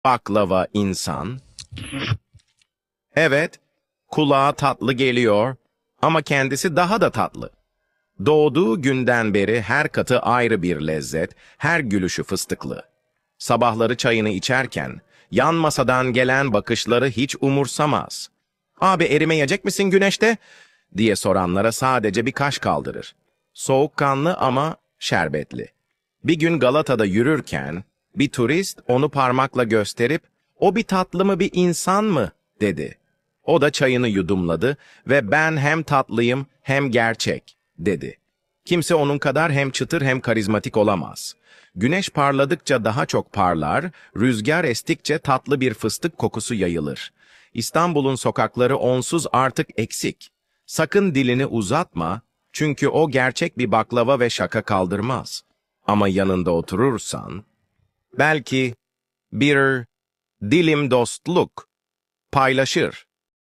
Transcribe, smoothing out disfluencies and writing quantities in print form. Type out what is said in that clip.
Baklava insan. Evet, kulağa tatlı geliyor ama kendisi daha da tatlı. Doğduğu günden beri her katı ayrı bir lezzet, her gülüşü fıstıklı. Sabahları çayını içerken, yan masadan gelen bakışları hiç umursamaz. "Abi erimeyecek misin güneşte?" diye soranlara sadece bir kaş kaldırır. Soğukkanlı ama şerbetli. Bir gün Galata'da yürürken, bir turist onu parmakla gösterip, "O bir tatlı mı bir insan mı?" dedi. O da çayını yudumladı ve "Ben hem tatlıyım hem gerçek," dedi. Kimse onun kadar hem çıtır hem karizmatik olamaz. Güneş parladıkça daha çok parlar, rüzgar estikçe tatlı bir fıstık kokusu yayılır. İstanbul'un sokakları onsuz artık eksik. Sakın dilini uzatma, çünkü o gerçek bir baklava ve şaka kaldırmaz. Ama yanında oturursan, belki bir dilim dostluk paylaşır.